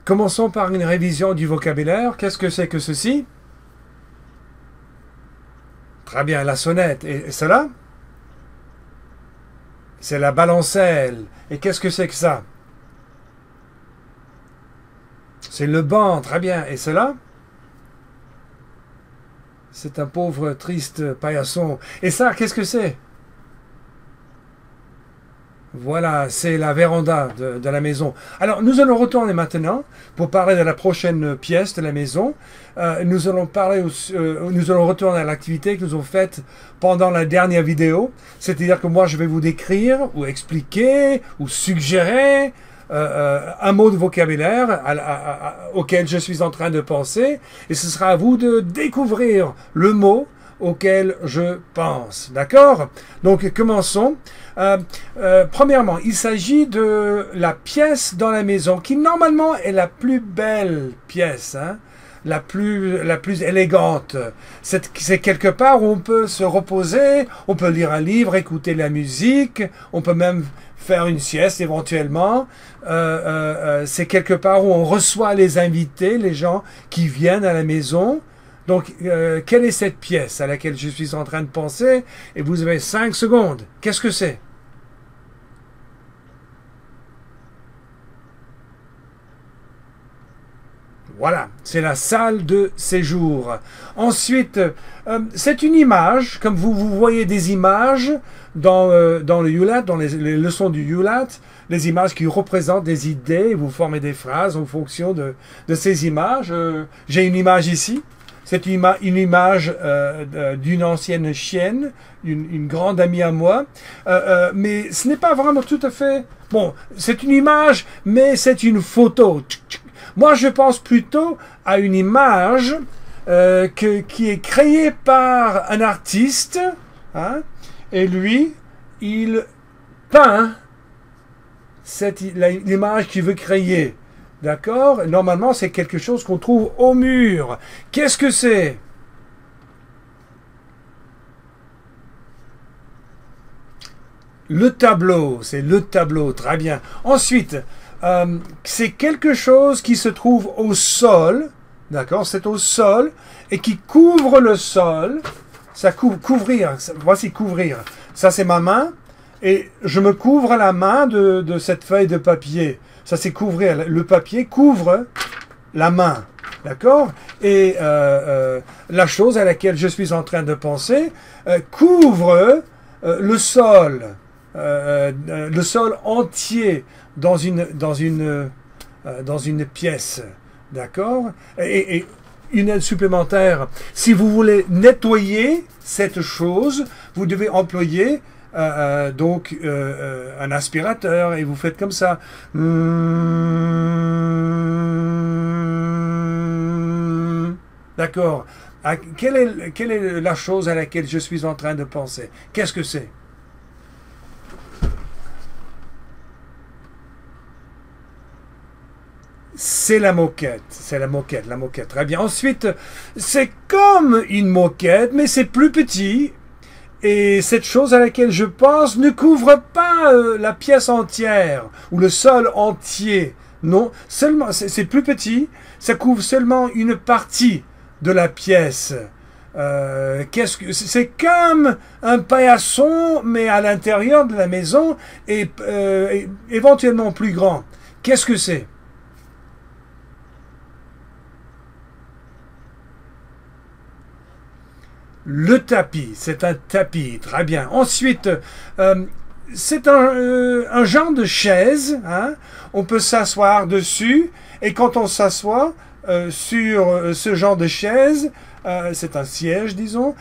Commençons par une révision du vocabulaire. Qu'est-ce que c'est que ceci? Très bien, la sonnette. Et cela? C'est la balancelle. Et qu'est-ce que c'est que ça? C'est le banc. Très bien. Et cela? C'est un pauvre, triste paillasson. Et ça, qu'est-ce que c'est? Voilà, c'est la véranda de la maison. Alors, nous allons retourner maintenant pour parler de la prochaine pièce de la maison. Nous allons retourner à l'activité que nous avons faite pendant la dernière vidéo. C'est-à-dire que moi, je vais vous décrire ou expliquer ou suggérer un mot de vocabulaire auquel je suis en train de penser. Et ce sera à vous de découvrir le mot auquel je pense. D'accord? Donc, commençons. Premièrement, il s'agit de la pièce dans la maison qui, normalement, est la plus belle pièce, hein? la plus élégante. C'est quelque part où on peut se reposer, on peut lire un livre, écouter la musique, on peut même faire une sieste éventuellement. C'est quelque part où on reçoit les invités, les gens qui viennent à la maison. Donc, quelle est cette pièce à laquelle je suis en train de penser? Et vous avez 5 secondes. Qu'est-ce que c'est? Voilà, c'est la salle de séjour. Ensuite, c'est une image, comme vous voyez des images dans le ULAT, dans les leçons du ULAT, les images qui représentent des idées, vous formez des phrases en fonction de ces images. J'ai une image ici. C'est une image d'une ancienne chienne, une grande amie à moi. Mais ce n'est pas vraiment tout à fait... Bon, c'est une image, mais c'est une photo. Moi, je pense plutôt à une image qui est créée par un artiste. Hein, et lui, il peint l'image qu'il veut créer. D'accord? Normalement, c'est quelque chose qu'on trouve au mur. Qu'est-ce que c'est? Le tableau. C'est le tableau. Très bien. Ensuite, c'est quelque chose qui se trouve au sol. D'accord? C'est au sol et qui couvre le sol. Ça couvrir. Voici couvrir. Ça, c'est ma main. Et je me couvre la main de cette feuille de papier. Ça, c'est couvrir. Le papier couvre la main. D'accord? Et la chose à laquelle je suis en train de penser couvre le sol entier dans une pièce. D'accord? Et une aide supplémentaire. Si vous voulez nettoyer cette chose, vous devez employer un aspirateur et vous faites comme ça. D'accord. Quelle est la chose à laquelle je suis en train de penser? Qu'est-ce que c'est? C'est la moquette. C'est la moquette. La moquette. Très bien. Ensuite, c'est comme une moquette, mais c'est plus petit. Et cette chose à laquelle je pense ne couvre pas la pièce entière ou le sol entier. Non, seulement c'est plus petit. Ça couvre seulement une partie de la pièce. C'est comme un paillasson, mais à l'intérieur de la maison et éventuellement plus grand. Qu'est-ce que c'est? Le tapis, c'est un tapis, très bien. Ensuite, c'est un genre de chaise, hein? On peut s'asseoir dessus, et quand on s'assoit sur ce genre de chaise, c'est un siège, disons,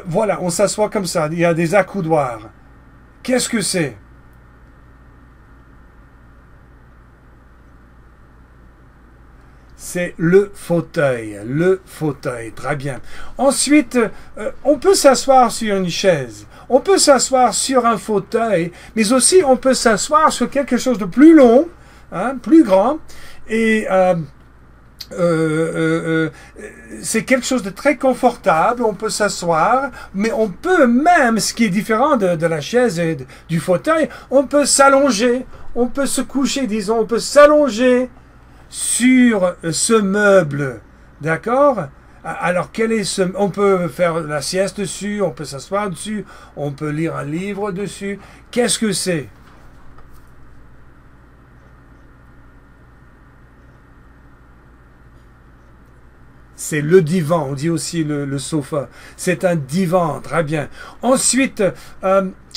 voilà, on s'assoit comme ça, il y a des accoudoirs. Qu'est-ce que c'est? C'est le fauteuil, très bien. Ensuite, on peut s'asseoir sur une chaise, on peut s'asseoir sur un fauteuil, mais aussi on peut s'asseoir sur quelque chose de plus long, hein, plus grand, et c'est quelque chose de très confortable, on peut s'asseoir, mais on peut même, ce qui est différent de la chaise et du fauteuil, on peut s'allonger, on peut se coucher, disons, on peut s'allonger sur ce meuble. D'accord? Alors, quel est ce... On peut faire la sieste dessus, on peut s'asseoir dessus, on peut lire un livre dessus. Qu'est-ce que c'est? C'est le divan, on dit aussi le sofa. C'est un divan, très bien. Ensuite,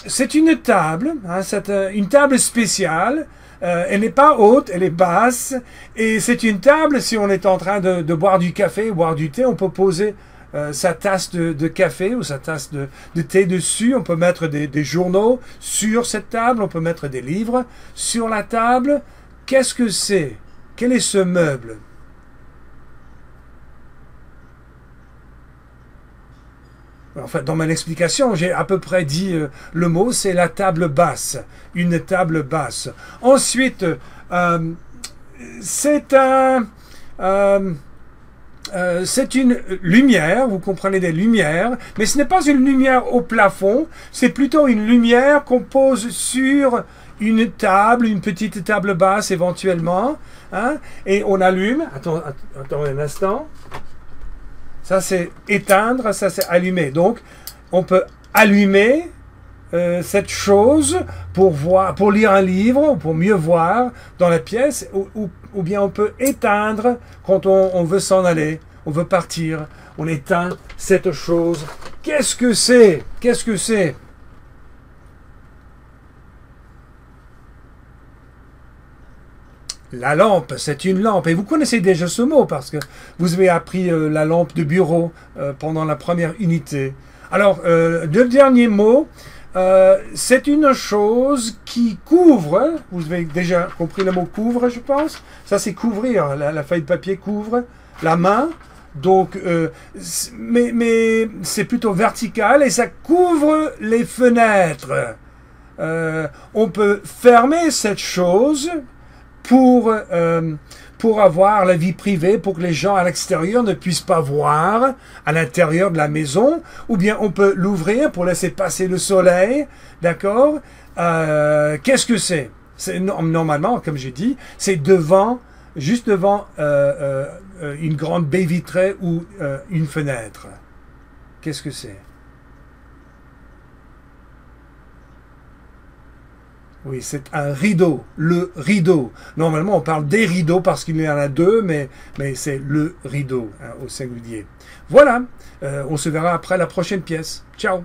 c'est une table, hein, c'est une table spéciale. Elle n'est pas haute, elle est basse. Et c'est une table, si on est en train de boire du café, boire du thé, on peut poser sa tasse de café ou sa tasse de thé dessus. On peut mettre des journaux sur cette table, on peut mettre des livres sur la table. Qu'est-ce que c'est? Quel est ce meuble? En fait, dans mon explication, j'ai à peu près dit le mot, c'est la table basse. Une table basse. Ensuite, c'est une lumière, vous comprenez, des lumières, mais ce n'est pas une lumière au plafond, c'est plutôt une lumière qu'on pose sur une table, une petite table basse éventuellement, hein, et on allume. Attends un instant. Ça, c'est éteindre, ça, c'est allumer. Donc, on peut allumer cette chose pour voir, pour lire un livre, ou pour mieux voir dans la pièce, ou bien on peut éteindre quand on veut s'en aller, on veut partir. On éteint cette chose. Qu'est-ce que c'est? Qu'est-ce que c'est? La lampe, c'est une lampe. Et vous connaissez déjà ce mot parce que vous avez appris la lampe de bureau pendant la première unité. Alors, le dernier mot, c'est une chose qui couvre. Vous avez déjà compris le mot couvre, je pense. Ça, c'est couvrir. La feuille de papier couvre la main. Donc, mais c'est plutôt vertical et ça couvre les fenêtres. On peut fermer cette chose pour avoir la vie privée, pour que les gens à l'extérieur ne puissent pas voir à l'intérieur de la maison, ou bien on peut l'ouvrir pour laisser passer le soleil, d'accord? Qu'est-ce que c'est? Normalement, comme j'ai dit, c'est devant, juste devant une grande baie vitrée ou une fenêtre. Qu'est-ce que c'est? Oui, c'est un rideau, le rideau. Normalement, on parle des rideaux parce qu'il y en a deux, mais c'est le rideau hein, au singulier. Voilà, on se verra après la prochaine pièce. Ciao!